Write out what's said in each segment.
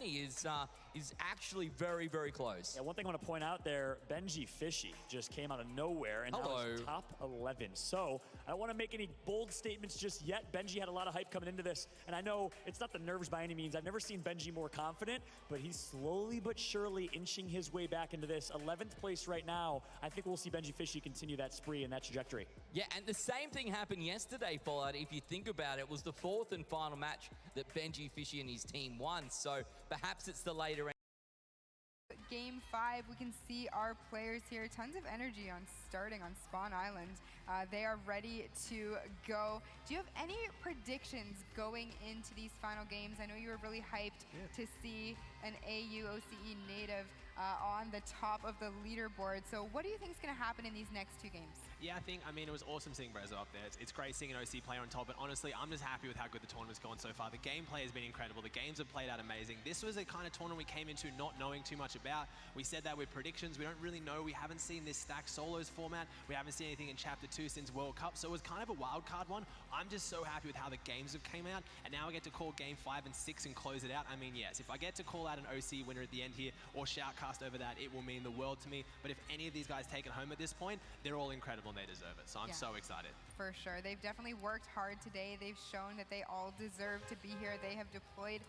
20 is actually very, very close. Yeah, one thing I want to point out there, Benji Fishy just came out of nowhere and now is top 11. So I don't want to make any bold statements just yet. Benji had a lot of hype coming into this, and I know it's not the nerves by any means. I've never seen Benji more confident, but he's slowly but surely inching his way back into this. 11th place right now. I think we'll see Benji Fishy continue that spree and that trajectory. Yeah, and the same thing happened yesterday, Follard. If you think about it, was the fourth and final match that Benji Fishy and his team won. So perhaps it's the later end. Game 5, we can see our players here. Tons of energy on starting on Spawn Island. They are ready to go. Do you have any predictions going into these final games? I know you were really hyped to see an AU-OCE native on the top of the leaderboard. So what do you think is going to happen in these next 2 games? Yeah, I mean, it was awesome seeing Brezo up there. It's great seeing an OC player on top, but honestly, I'm just happy with how good the tournament's gone so far. The gameplay has been incredible. The games have played out amazing. This was a kind of tournament we came into not knowing too much about. We said that with predictions. We don't really know. We haven't seen this stack solos format. We haven't seen anything in Chapter 2 since World Cup, so it was kind of a wild card one. I'm just so happy with how the games have came out, and now I get to call Game 5 and 6 and close it out. I mean, yes, if I get to call out an OC winner at the end here or shoutcast over that, it will mean the world to me. But if any of these guys take it home at this point, they're all incredible and they deserve it. So I'm so excited. For sure. They've definitely worked hard today. They've shown that they all deserve to be here. They have deployed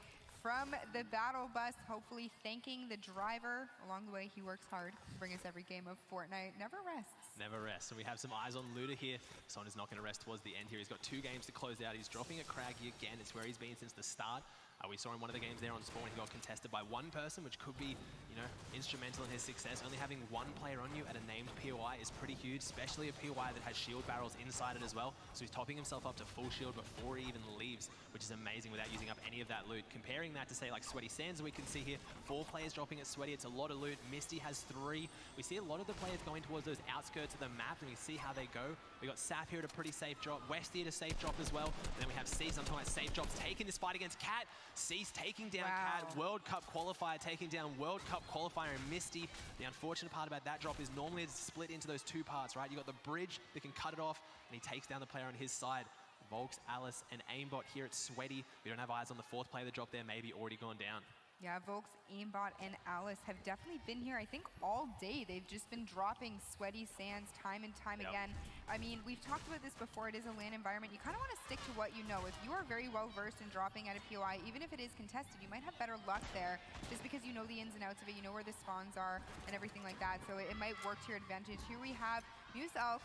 from the battle bus, hopefully thanking the driver. Along the way, he works hard to bring us every game of Fortnite. Never rests. Never rests. And we have some eyes on Luda here. Son is not going to rest towards the end here. He's got 2 games to close out. He's dropping at Craggy again. It's where he's been since the start. We saw in one of the games there on Spawn, he got contested by one person, which could be, you know, instrumental in his success. Only having one player on you at a named POI is pretty huge, especially a POI that has shield barrels inside it as well. So he's topping himself up to full shield before he even leaves, which is amazing without using up any of that loot. Comparing that to, say, like Sweaty Sands, we can see here, 4 players dropping at Sweaty. It's a lot of loot. Misty has 3. We see a lot of the players going towards those outskirts of the map, and we see how they go. We got Sap here at a pretty safe drop. West here at a safe drop as well. And then we have Cease. I'm talking about safe drops, taking this fight against Cat. Cease taking down Cat, World Cup qualifier, taking down World Cup qualifier and Misty. The unfortunate part about that drop is normally it's split into those 2 parts, right? You got the bridge that can cut it off, and he takes down the player on his side. Volks, Alice, and Aimbot here at Sweaty. We don't have eyes on the 4th player that dropped there, maybe already gone down. Yeah, Volks, Aimbot, and Alice have definitely been here, I think, all day. They've just been dropping Sweaty Sands time and time again. I mean, we've talked about this before. It is a LAN environment. You kind of want to stick to what you know. If you are very well versed in dropping at a POI, even if it is contested, you might have better luck there just because you know the ins and outs of it. You know where the spawns are and everything like that. So it might work to your advantage. Here we have Muselk,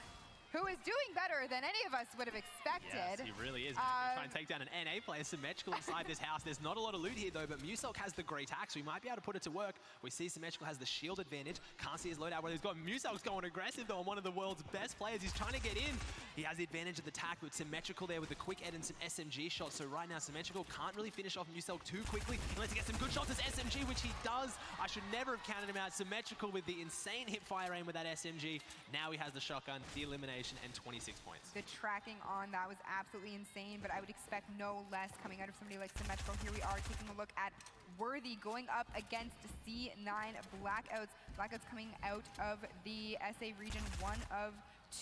who is doing better than any of us would have expected. Yes, he really is. Trying to take down an NA player, Symmetrical inside this house. There's not a lot of loot here, though, but Muselk has the great hack, so he might be able to put it to work. We see Symmetrical has the shield advantage. Can't see his loadout where he's got. Muselk's going aggressive, though, on one of the world's best players. He's trying to get in. He has the advantage of the tack with Symmetrical there with the quick Edinson SMG shot. So right now, Symmetrical can't really finish off Muselk too quickly unless he gets some good shots as SMG, which he does. I should never have counted him out. Symmetrical with the insane hip fire aim with that SMG. Now he has the shotgun, the elimination, and 26 points. The tracking on that was absolutely insane, but I would expect no less coming out of somebody like Symmetrical. Here we are taking a look at Worthy going up against C9 Blackouts. Blackouts coming out of the SA region, 1 of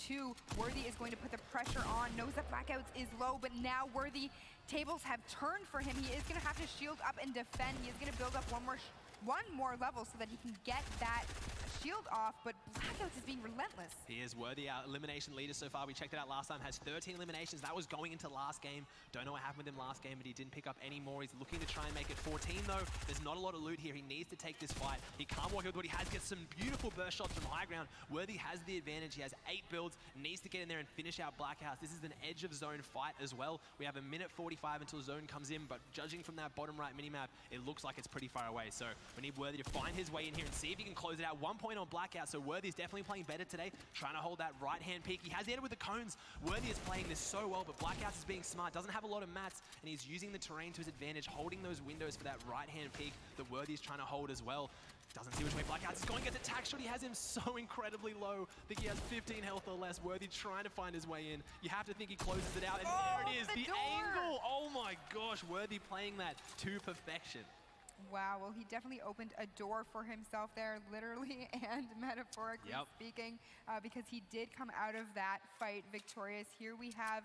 2. Worthy is going to put the pressure on, knows that Blackouts is low, but now Worthy, tables have turned for him. He is going to have to shield up and defend. He is going to build up one more level so that he can get that shield off, but Blackouts is being relentless. He is Worthy, our elimination leader so far. We checked it out last time, has 13 eliminations. That was going into last game. Don't know what happened with him last game, but he didn't pick up any more. He's looking to try and make it 14, though. There's not a lot of loot here. He needs to take this fight. He can't walk out, but he has gets some beautiful burst shots from high ground. Worthy has the advantage. He has 8 builds, needs to get in there and finish out Blackouts. This is an edge of zone fight as well. We have a minute 45 until zone comes in, but judging from that bottom right minimap, it looks like it's pretty far away. So we need Worthy to find his way in here and see if he can close it out. 1 point on Blackout, so Worthy is definitely playing better today, trying to hold that right-hand peak. He has the edit with the cones. Worthy is playing this so well, but Blackouts is being smart, doesn't have a lot of mats, and he's using the terrain to his advantage, holding those windows for that right-hand peak that Worthy is trying to hold as well. Doesn't see which way Blackouts is going, gets a tack shot. He has him so incredibly low. I think he has 15 health or less. Worthy trying to find his way in. You have to think he closes it out, and there it is, the angle. Oh my gosh, Worthy playing that to perfection. Wow, well, he definitely opened a door for himself there, literally and metaphorically speaking, because he did come out of that fight victorious. Here we have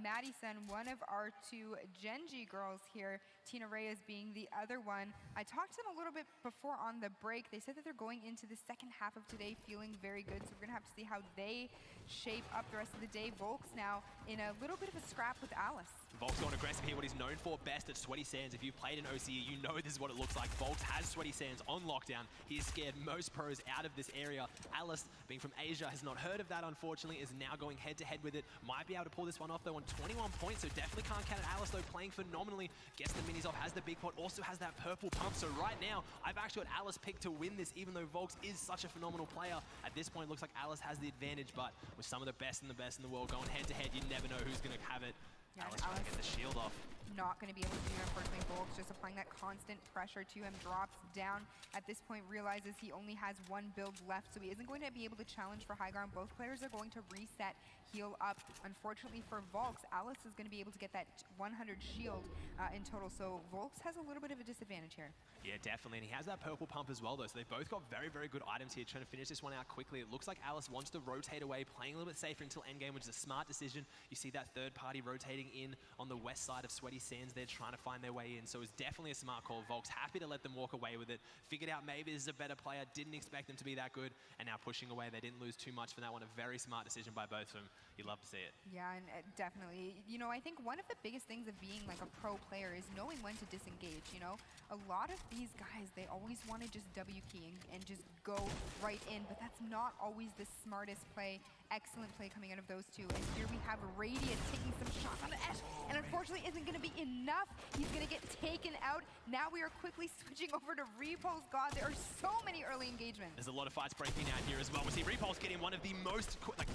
Madison, one of our two Genji girls here, Tina Reyes being the other one. I talked to them a little bit before on the break. They said that they're going into the second half of today feeling very good, so we're going to have to see how they shape up the rest of the day. Volks now in a little bit of a scrap with Alice. Volks going aggressive here, what he's known for best at Sweaty Sands. If you've played in OCE, you know this is what it looks like. Volks has Sweaty Sands on lockdown. He has scared most pros out of this area. Alice, being from Asia, has not heard of that, unfortunately, is now going head-to-head with it. Might be able to pull this one off, though, on 21 points, so definitely can't count Alice, though, playing phenomenally. Gets the minis off, has the big pot, also has that purple pump. So right now, I've actually got Alice picked to win this, even though Volks is such a phenomenal player. At this point, it looks like Alice has the advantage, but with some of the best in the world going head-to-head, you never know who's going to have it. Yeah, Alice trying to get the shield off. Not going to be able to do it, unfortunately. Volks just applying that constant pressure to him, drops down. At this point, realizes he only has one build left, so he isn't going to be able to challenge for high ground. Both players are going to reset, heal up. Unfortunately for Volks, Alice is going to be able to get that 100 shield in total, so Volks has a little bit of a disadvantage here. Yeah, definitely, and he has that purple pump as well, though, so they've both got very, very good items here, trying to finish this one out quickly. It looks like Alice wants to rotate away, playing a little bit safer until endgame, which is a smart decision. You see that third party rotating in on the west side of Sweaty Sands. They're trying to find their way in, so it's definitely a smart call. Volks happy to let them walk away with it. Figured out maybe this is a better player, didn't expect them to be that good, and now pushing away. They didn't lose too much from that one. A very smart decision by both of them. You love to see it. Yeah, and definitely. You know, I think one of the biggest things of being like a pro player is knowing when to disengage, you know? A lot of these guys, they always want to just W key and just go right in, but that's not always the smartest play. Excellent play coming out of those two. And here we have Radiant taking some shots on the edge, and unfortunately isn't going to be enough. He's going to get taken out. Now we are quickly switching over to Repulse. God, there are so many early engagements. There's a lot of fights breaking out here as well. We see Repulse getting one of the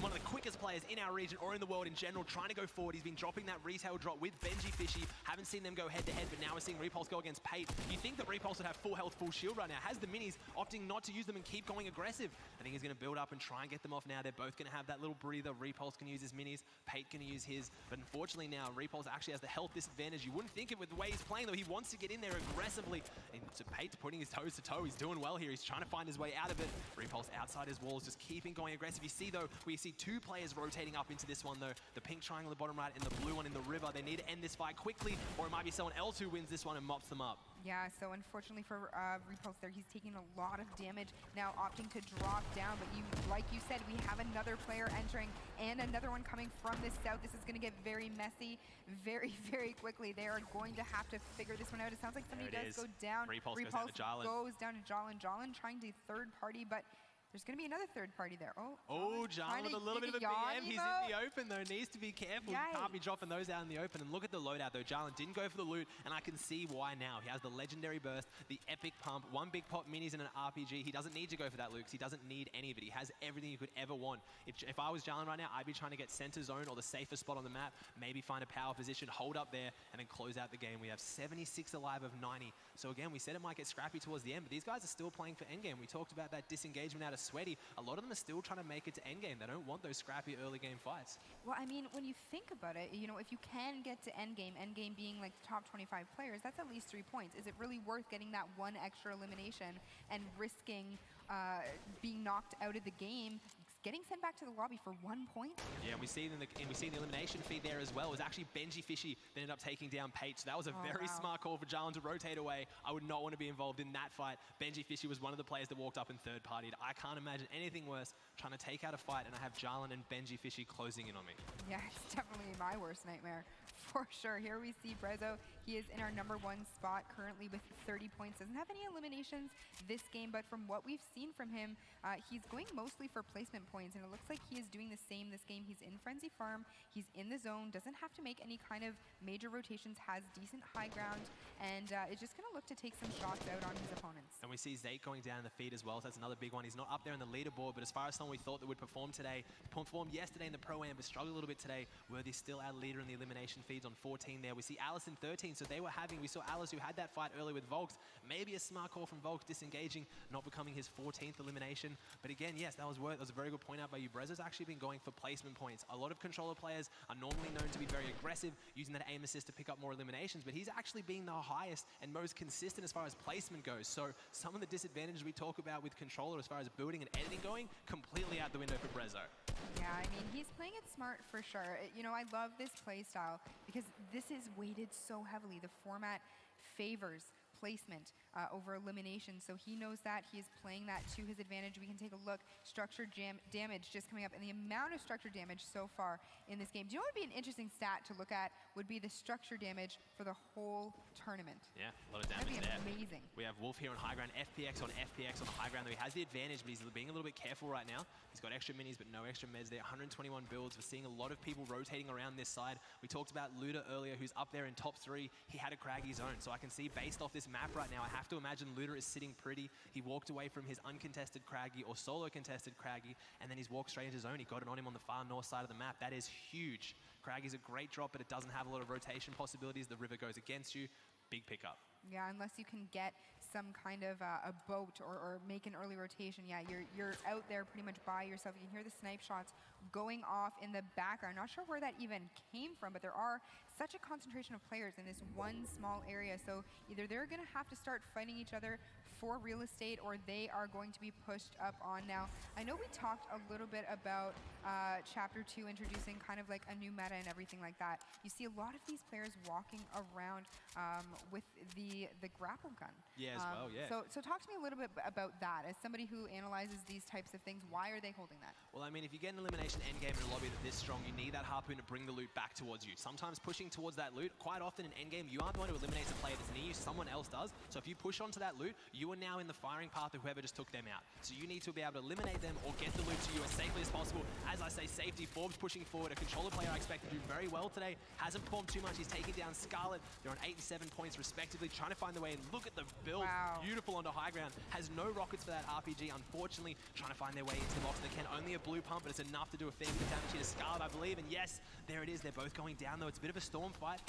one of the quickest players in our region or in the world in general, trying to go forward. He's been dropping that retail drop with Benji Fishy. Haven't seen them go head to head, but now we're seeing Repulse go against Pate. You think that Repulse would have full health, full shield right now. Has the minis, opting not to use them and keep going aggressive. I think he's going to build up and try and get them off now. They're both going to have that little breather. Repulse can use his minis, Pate can use his, but unfortunately now Repulse actually has the health disadvantage. You wouldn't think it with the way he's playing, though. He wants to get in there aggressively. And so Pate's putting his toes to toe. He's doing well here. He's trying to find his way out of it. Repulse outside his walls, just keeping going aggressive. You see, though, we see two players rotating up into this one, though. The pink triangle on the bottom right and the blue one in the river. They need to end this fight quickly, or it might be someone else who wins this one and mops them up. Yeah, so unfortunately for Repulse there, he's taking a lot of damage, now opting to drop down, but like you said, we have another player entering and another one coming from the south. This is going to get very messy very, very quickly. They are going to have to figure this one out. It sounds like somebody does go down. Repulse goes down to Jarlin. Goes down to Jarlin. Jarlin trying to third party, but there's going to be another third party there. Jarlin with a little bit of a BM. He's in the open, though. Needs to be careful. Yikes. Can't be dropping those out in the open. And look at the loadout, though. Jarlin didn't go for the loot, and I can see why now. He has the legendary burst, the epic pump, one big pot minis and an RPG. He doesn't need to go for that loot because he doesn't need any of it. He has everything you could ever want. If I was Jarlin right now, I'd be trying to get center zone or the safest spot on the map, maybe find a power position, hold up there, and then close out the game. We have 76 alive of 90. So again, we said it might get scrappy towards the end, but these guys are still playing for endgame. We talked about that disengagement out of Sweaty. A lot of them are still trying to make it to endgame. They don't want those scrappy early game fights. Well, I mean, when you think about it, you know, if you can get to endgame being like the top 25 players, that's at least 3 points. Is it really worth getting that one extra elimination and risking being knocked out of the game, getting sent back to the lobby for 1 point? Yeah, we see the elimination feed there as well. It was actually Benji Fishy that ended up taking down Pate. So that was a very smart call for Jarlin to rotate away. I would not want to be involved in that fight. Benji Fishy was one of the players that walked up and third partied. I can't imagine anything worse trying to take out a fight, and I have Jarlin and Benji Fishy closing in on me. Yeah, it's definitely my worst nightmare. For sure. Here we see Brezzo. He is in our #1 spot currently with 30 points. Doesn't have any eliminations this game, but from what we've seen from him, he's going mostly for placement points, and it looks like he is doing the same this game. He's in Frenzy Farm, he's in the zone, doesn't have to make any kind of major rotations, has decent high ground, and is just going to look to take some shots out on his opponents. And we see Zake going down in the feed as well, so that's another big one. He's not up there in the leaderboard, but as far as someone we thought that would perform today, performed yesterday in the Pro-Am, but struggled a little bit today, Worthy's still our leader in the elimination elimination feeds on 14 there. We see Alice in 13, so we saw Alice who had that fight early with Volks. Maybe a smart call from Volks, disengaging, not becoming his 14th elimination. But again, yes, that was a very good point out by you. Brezzo's actually been going for placement points. A lot of controller players are normally known to be very aggressive, using that aim assist to pick up more eliminations, but he's actually been the highest and most consistent as far as placement goes. So some of the disadvantages we talk about with controller as far as building and editing going, completely out the window for Brezzo. Yeah, I mean, he's playing it smart for sure. You know, I love this play style because this is weighted so heavily. The format favors placement over elimination, so he knows that. He is playing that to his advantage. We can take a look. Structure damage just coming up, and the amount of structure damage so far in this game. Do you know what would be an interesting stat to look at? Would be the structure damage for the whole tournament. Yeah, a lot of damage there. Amazing. We have Wolf here on high ground, FPX on FPX on the high ground, though he has the advantage, but he's being a little bit careful right now. He's got extra minis, but no extra meds there. 121 builds. We're seeing a lot of people rotating around this side. We talked about Luda earlier, who's up there in top 3. He had a craggy zone, so I can see based off this map right now, I have to imagine Luda is sitting pretty. He walked away from his uncontested craggy or solo contested craggy, and then he's walked straight into zone. He got it on him on the far north side of the map. That is huge. Craggy's a great drop, but it doesn't have a lot of rotation possibilities. The river goes against you. Big pickup. Yeah, unless you can get some kind of a boat or make an early rotation. Yeah, you're out there pretty much by yourself. You can hear the snipe shots going off in the background. Not sure where that even came from, but there are such a concentration of players in this one small area. So either they're going to have to start fighting each other for real estate, or they are going to be pushed up on. Now, I know we talked a little bit about Chapter 2 introducing kind of like a new meta and everything like that. You see a lot of these players walking around with the grapple gun. Yeah, as well, yeah. So talk to me a little bit about that. As somebody who analyzes these types of things, why are they holding that? Well, I mean, if you get an elimination endgame in a lobby that's this strong, you need that harpoon to bring the loot back towards you. Sometimes pushing towards that loot, quite often in endgame, you aren't the one who eliminates a player that's near you, someone else does. So if you push onto that loot, you are now in the firing path of whoever just took them out. So you need to be able to eliminate them or get the loot to you as safely as possible. As I say, safety, Forbes pushing forward. A controller player I expect to do very well today. Hasn't performed too much. He's taking down Scarlet. They're on 8 and 7 points respectively, trying to find the way in. Look at the build. Wow. Beautiful onto high ground. Has no rockets for that RPG, unfortunately. Trying to find their way into the box. They can only a blue pump, but it's enough to do a fair bit of damage here to Scarlet, I believe. And yes, there it is. They're both going down, though. It's a bit of a storm fight.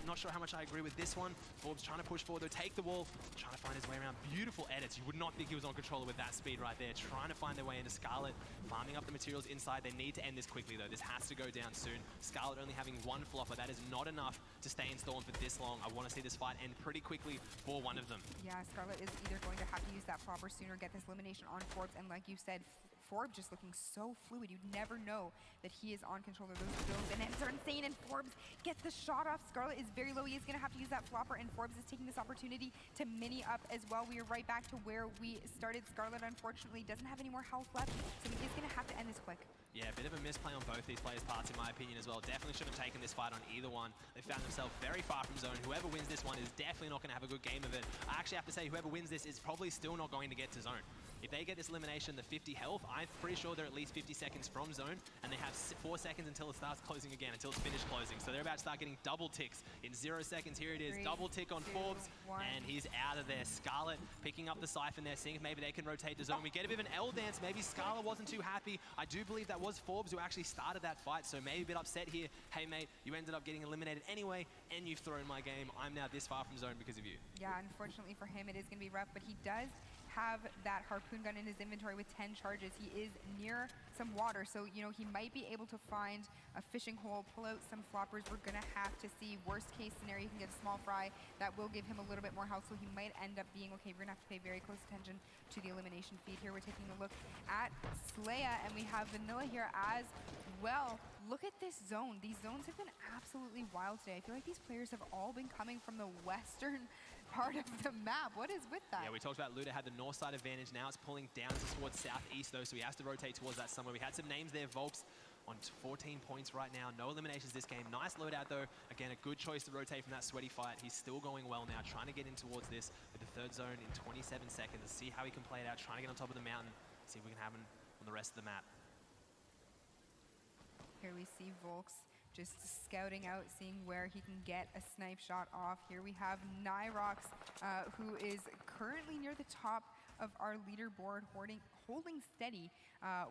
Not sure how much I agree with this one. Forbes trying to push forward, though. Take the wall. Trying to find his way around. Beautiful edits. You would not think he was on controller with that speed right there. Trying to find their way into Scarlet. Farming up the materials inside. They need to end this quickly, though. This has to go down soon. Scarlet only having one flopper. That is not enough to stay in Storm for this long. I want to see this fight end pretty quickly for one of them. Yeah, Scarlet is either going to have to use that flopper sooner, get this elimination on Forbes, and like you said, Forbes just looking so fluid. You'd never know that he is on controller. Those builds and ends are insane, and Forbes gets the shot off. Scarlet is very low. He is going to have to use that flopper, and Forbes is taking this opportunity to mini up as well. We are right back to where we started. Scarlet, unfortunately, doesn't have any more health left, so he is going to have to end this quick. Yeah, a bit of a misplay on both these players' parts, in my opinion, as well. Definitely should have taken this fight on either one. They found themselves very far from zone. Whoever wins this one is definitely not going to have a good game of it. I actually have to say, whoever wins this is probably still not going to get to zone. If they get this elimination, the 50 health, I'm pretty sure they're at least 50 seconds from zone, and they have 4 seconds until it starts closing again, until it's finished closing. So they're about to start getting double ticks in 0 seconds. Here it is, 3, double tick on 2, Forbes, 1. and he's out of there. Scarlet picking up the siphon there, seeing if maybe they can rotate to zone. We get a bit of an L dance. Maybe Scarlet wasn't too happy. I do believe that was Forbes who actually started that fight, so maybe a bit upset here. Hey, mate, you ended up getting eliminated anyway, and you've thrown my game. I'm now this far from zone because of you. Yeah, unfortunately for him, it is going to be rough, but he does have that harpoon gun in his inventory with 10 charges. He is near some water, so you know he might be able to find a fishing hole, pull out some floppers. We're gonna have to see. Worst case scenario, he can get a small fry. That will give him a little bit more health, so he might end up being okay. We're gonna have to pay very close attention to the elimination feed here. We're taking a look at Slaya, and we have Vanilla here as well. Look at this zone. These zones have been absolutely wild today. I feel like these players have all been coming from the western part of the map. What is with that? Yeah, we talked about Luda had the north side advantage. Now it's pulling down towards southeast, though, so he has to rotate towards that somewhere. We had some names there. Volks on 14 points right now. No eliminations this game. Nice loadout, though. Again, a good choice to rotate from that sweaty fight. He's still going well now, trying to get in towards this with the third zone in 27 seconds. Let's see how he can play it out, trying to get on top of the mountain, see if we can have him on the rest of the map. Here we see Volks just scouting out, seeing where he can get a snipe shot off. Here we have Nyrox, who is currently near the top of our leaderboard, holding steady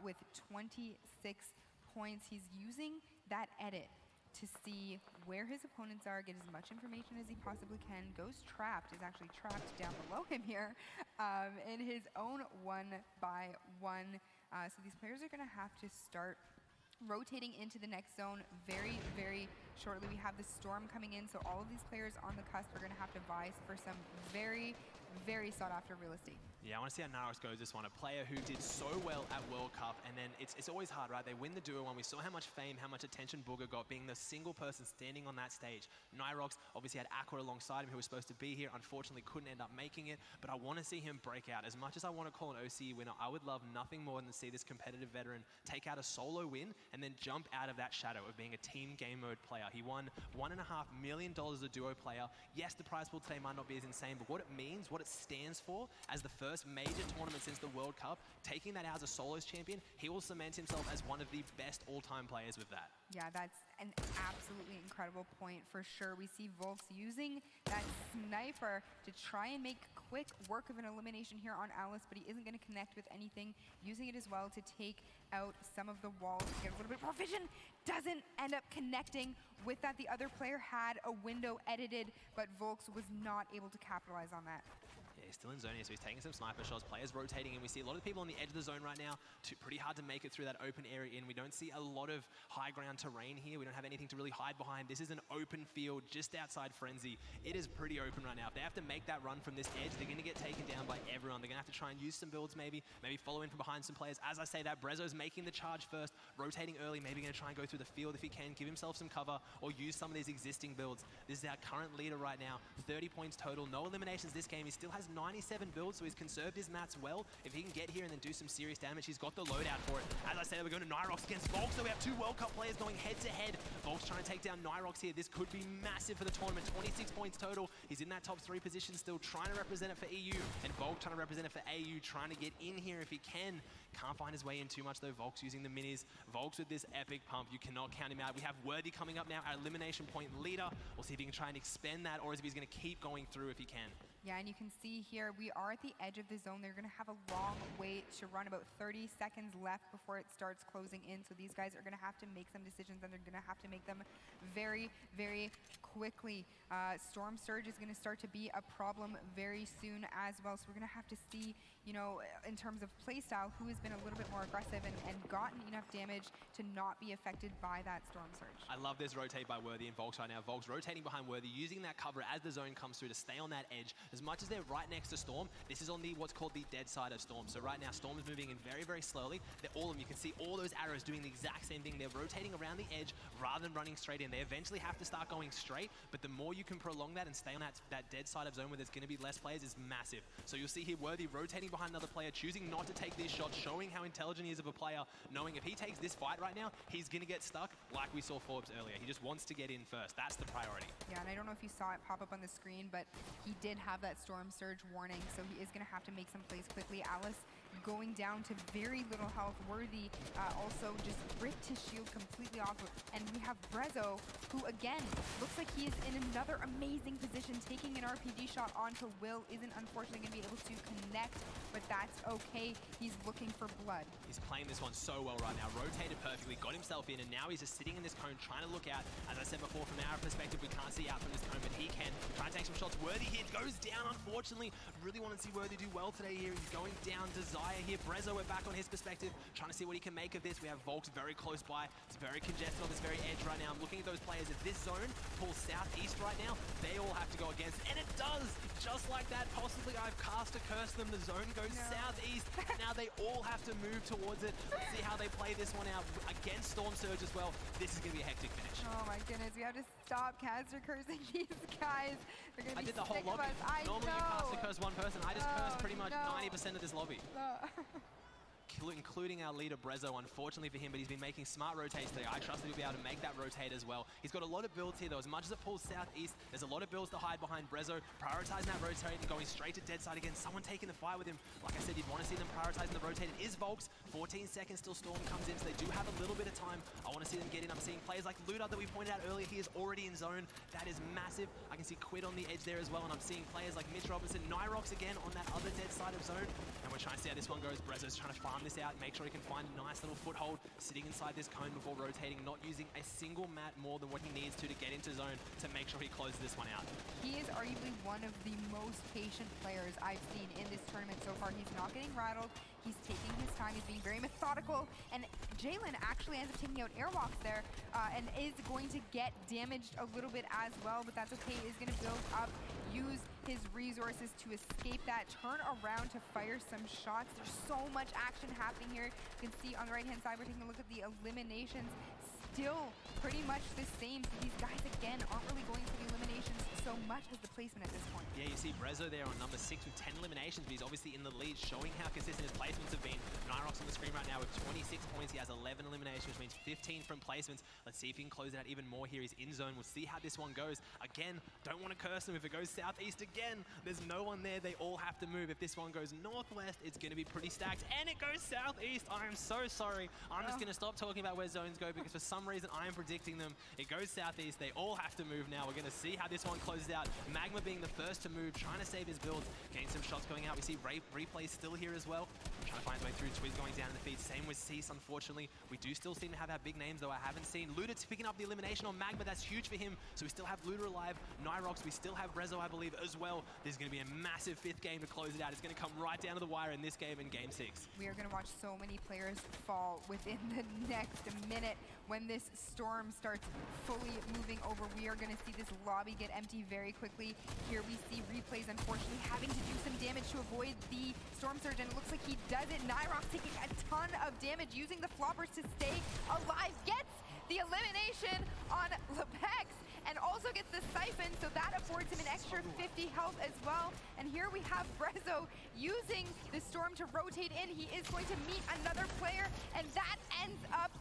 with 26 points. He's using that edit to see where his opponents are, get as much information as he possibly can. Goes trapped, is actually trapped down below him here in his own 1-by-1. So these players are going to have to start rotating into the next zone very, very shortly. We have the storm coming in, so all of these players on the cusp are going to have to vie for some very, very sought-after real estate. Yeah, I want to see how Nyrox goes this one. A player who did so well at World Cup, and then it's always hard, right? They win the duo one. We saw how much fame, how much attention Booger got being the single person standing on that stage. Nyrox obviously had Aqua alongside him, who was supposed to be here. Unfortunately, couldn't end up making it, but I want to see him break out. As much as I want to call an OCE winner, I would love nothing more than to see this competitive veteran take out a solo win and then jump out of that shadow of being a team game mode player. He won $1.5 million as a duo player. Yes, the prize pool today might not be as insane, but what it means, what it stands for as the first major tournament since the World Cup, taking that out as a solos champion, he will cement himself as one of the best all-time players with that. Yeah, that's an absolutely incredible point for sure. We see Volks using that sniper to try and make quick work of an elimination here on Alice, but he isn't going to connect with anything. Using it as well to take out some of the walls to get a little bit more vision. Doesn't end up connecting with that. The other player had a window edited, but Volks was not able to capitalize on that. Yeah, he's still in zone here, so he's taking some sniper shots. Players rotating, and we see a lot of people on the edge of the zone right now. Pretty hard to make it through that open area in. We don't see a lot of high ground terrain here. We don't have anything to really hide behind. This is an open field just outside Frenzy. It is pretty open right now. If they have to make that run from this edge, they're going to get taken down by everyone. They're going to have to try and use some builds maybe follow in from behind some players. As I say that, Brezzo's making the charge first, rotating early, maybe going to try and go through the field if he can, give himself some cover, or use some of these existing builds. This is our current leader right now, 30 points total, no eliminations this game. He still has 97 builds, so he's conserved his mats well. If he can get here and then do some serious damage, he's got the loadout for it. As I said, we're going to Nyrox against Volks, so we have two World Cup players going head-to-head. Volks trying to take down Nyrox here. This could be massive for the tournament. 26 points total. He's in that top 3 position still, trying to represent it for EU, and Volks trying to represent it for AU, trying to get in here if he can. Can't find his way in too much though. Volks using the minis. Volks with this epic pump. You cannot count him out. We have Worthy coming up now, our elimination point leader. We'll see if he can try and expand that, or if he's going to keep going through if he can. Yeah, and you can see here, we are at the edge of the zone. They're going to have a long wait to run, about 30 seconds left before it starts closing in. So these guys are going to have to make some decisions, and they're going to have to make them very, very quickly. Storm Surge is going to start to be a problem very soon as well. So we're going to have to see, you know, in terms of playstyle, who has been a little bit more aggressive and gotten enough damage to not be affected by that Storm Surge. I love this rotate by Worthy and Volks right now. Volks rotating behind Worthy, using that cover as the zone comes through to stay on that edge. As much as they're right next to Storm, this is on the what's called the dead side of Storm. So right now, Storm is moving in very, very slowly. They're all of them. You can see all those arrows doing the exact same thing. They're rotating around the edge rather than running straight in. They eventually have to start going straight, but the more you can prolong that and stay on that dead side of zone where there's going to be less players is massive. So you'll see here Worthy rotating behind another player, choosing not to take these shots, showing how intelligent he is of a player, knowing if he takes this fight right now, he's going to get stuck like we saw Forbes earlier. He just wants to get in first. That's the priority. Yeah, and I don't know if you saw it pop up on the screen, but he did have that Storm Surge warning, so he is going to have to make some plays quickly. Alice going down to very little health. Worthy also just ripped his shield completely off. And we have Brezzo, who again, looks like he is in another amazing position, taking an RPG shot onto Will. Isn't unfortunately going to be able to connect, but that's okay. He's looking for blood. He's playing this one so well right now. Rotated perfectly, got himself in, and now he's just sitting in this cone trying to look out. As I said before, from our perspective, we can't see out from this cone, but he can. Try to take some shots. Worthy here goes down, unfortunately. Really want to see Worthy do well today here. He's going down. Desire here. Brezzo, we're back on his perspective, trying to see what he can make of this. We have Volks very close by. It's very congested on this very edge right now. I'm looking at those players. If this zone pulls southeast right now, they all have to go against, and it does! Just like that, possibly I've cast a curse them. The zone goes southeast. Now they all have to move towards it. Let's see how they play this one out against Storm Surge as well. This is going to be a hectic finish. Oh my goodness, we have to stop caster cursing these guys. They're going to be I did the whole sick of lobby. us. Normally you cast to curse one person. I just cursed pretty much no. 90% of this lobby. No. Including our leader Brezzo, unfortunately for him, but he's been making smart rotates today. I trust that he'll be able to make that rotate as well. He's got a lot of builds here though. As much as it pulls southeast, there's a lot of builds to hide behind Brezzo, prioritizing that rotate and going straight to dead side again. Someone taking the fight with him. Like I said, you'd want to see them prioritizing the rotate. It is Volks. 14 seconds till Storm comes in, so they do have a little bit of time. I want to see them get in. I'm seeing players like Luda that we pointed out earlier. He is already in zone. That is massive. I can see Kquid on the edge there as well, and I'm seeing players like Mitch Robinson, Nyrox again on that other dead side of zone. And we're trying to see how this one goes. Brezzo's trying to farm this out, make sure he can find a nice little foothold, sitting inside this cone before rotating, not using a single mat more than what he needs to get into zone to make sure he closes this one out. He is arguably one of the most patient players I've seen in this tournament so far. He's not getting rattled. He's taking his time. He's being very methodical. And Jalen actually ends up taking out airwalks there and is going to get damaged a little bit as well, but that's okay. He's going to build up, use his resources to escape that, turn around to fire some shots. There's so much action happening here. You can see on the right-hand side, we're taking a look at the eliminations. Still pretty much the same. So these guys, again, aren't really going for the eliminations so much as the placement at this point. Yeah, you see Brezzo there on number 6 with 10 eliminations, but he's obviously in the lead, showing how consistent his placements have been. Nyrox on the screen right now with 26 points. He has 11 eliminations, which means 15 from placements. Let's see if he can close it out even more here. He's in zone. We'll see how this one goes. Again, don't want to curse him. If it goes southeast again, there's no one there. They all have to move. If this one goes northwest, it's going to be pretty stacked. And it goes southeast. I am so sorry. I'm just going to stop talking about where zones go because for some reason I am predicting them. It goes southeast. They all have to move now. We're going to see how this one closes out. Magma being the first to move, trying to save his build, getting some shots going out. We see Replay still here as well, trying to find his way through. Twiz going down in the feed. Same with Cease, unfortunately. We do still seem to have our big names, though I haven't seen Luda picking up the elimination on Magma. That's huge for him. So we still have Luda alive. Nyrox, we still have Brezzo, I believe, as well. This is going to be a massive 5th game to close it out. It's going to come right down to the wire in this game in Game 6. We are going to watch so many players fall within the next minute. When this storm starts fully moving over, we are going to see this lobby get empty very quickly. Here we see Replays, unfortunately, having to do some damage to avoid the storm surge, and it looks like he does it. Nyrox taking a ton of damage, using the floppers to stay alive, gets the elimination on Lepex, and also gets the siphon, so that affords him an extra 50 health as well. And here we have Brezzo using the storm to rotate in. He is going to meet another player, and that ends up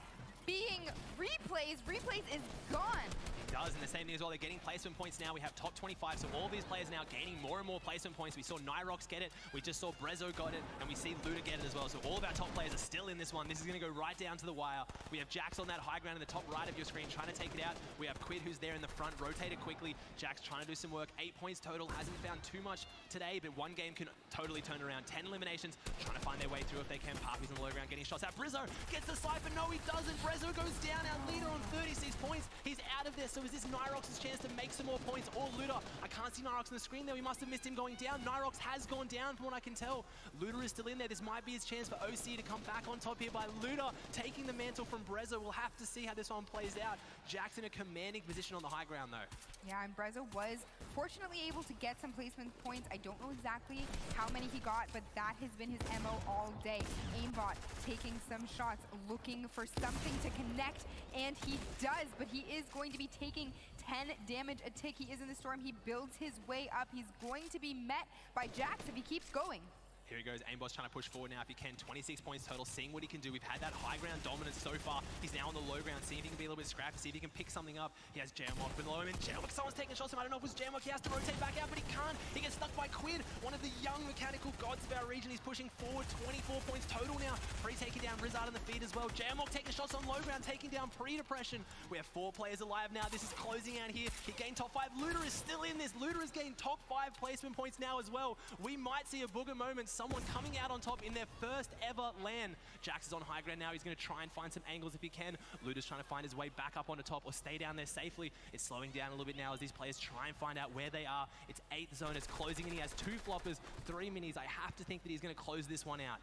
being Replays. Replays is gone. It does, and the same thing as well. They're getting placement points now. We have top 25, so all these players now gaining more and more placement points. We saw Nyrox get it. We just saw Brezzo got it, and we see Luda get it as well. So all of our top players are still in this one. This is going to go right down to the wire. We have Jax on that high ground in the top right of your screen trying to take it out. We have Kquid who's there in the front, rotated quickly. Jax trying to do some work. 8 points total. Hasn't found too much today, but one game can totally turn around. 10 eliminations, trying to find their way through if they can. Papi's in the low ground getting shots out. Brezzo gets the siphon. No, he doesn't. Brezzo goes down. Our leader on 36 points. He's out of this. So is this Nyrox's chance to make some more points, or Luda? I can't see Nyrox on the screen there. We must have missed him going down. Nyrox has gone down from what I can tell. Luda is still in there. This might be his chance for OC to come back on top here by Luda taking the mantle from Brezzo. We'll have to see how this one plays out. Jax in a commanding position on the high ground though. Yeah, and Brezzo was fortunately able to get some placement points. I don't know exactly how many he got, but that has been his MO all day. Aimbot taking some shots, looking for something to connect, and he does, but he is going to be taking 10 damage a tick. He is in the storm. He builds his way up. He's going to be met by Jax if he keeps going. Here he goes, Aimbot's trying to push forward now if he can. 26 points total, seeing what he can do. We've had that high ground dominance so far. He's now on the low ground, seeing if he can be a little bit scrappy, see if he can pick something up. He has Jamok below him, and Jamok, someone's taking shots at him. I don't know if it was Jamok. He has to rotate back out, but he can't. He gets stuck by Kquid, one of the young mechanical gods of our region. He's pushing forward, 24 points total now. Pre taking down Rizard in the feed as well. Jamok taking shots on low ground, taking down Pre-Depression. We have 4 players alive now. This is closing out here. He gained top 5. Luda is still in this. Luda has gained top 5 placement points now as well. We might see a booger moment, someone coming out on top in their first ever LAN. Jax is on high ground now. He's going to try and find some angles if he can. Luda's trying to find his way back up onto top or stay down there safely. It's slowing down a little bit now as these players try and find out where they are. It's 8th zone. It's closing in. He has 2 floppers, 3 minis. I have to think that he's going to close this one out.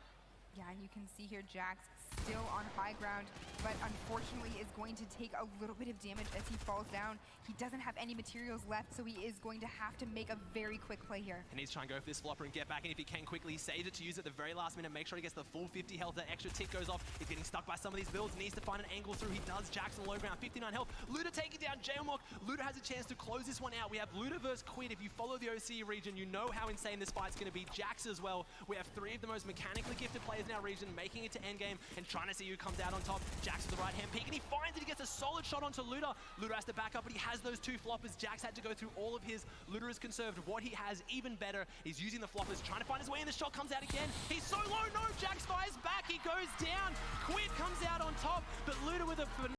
Yeah, and you can see here Jax still on high ground, but unfortunately is going to take a little bit of damage as he falls down. He doesn't have any materials left, so he is going to have to make a very quick play here. And he's trying to go for this flopper and get back in if he can quickly. He saves it to use it at the very last minute, make sure he gets the full 50 health. That extra tick goes off. He's getting stuck by some of these builds, needs to find an angle through. He does. Jackson low ground, 59 health. Luda taking down Jailmock. Luda has a chance to close this one out. We have Luda versus Kquid. If you follow the OC region, you know how insane this fight's going to be. Jax as well. We have 3 of the most mechanically gifted players in our region making it to endgame and trying to see who comes out on top. Jax with the right hand peek, and he finds it. He gets a solid shot onto Luda. Luda has to back up, but he has those 2 floppers. Jax had to go through all of his. Luda has conserved what he has even better. He's using the floppers, trying to find his way, and the shot comes out again. He's so low. No, Jax fires back. He goes down. Kquid comes out on top, but Luda with a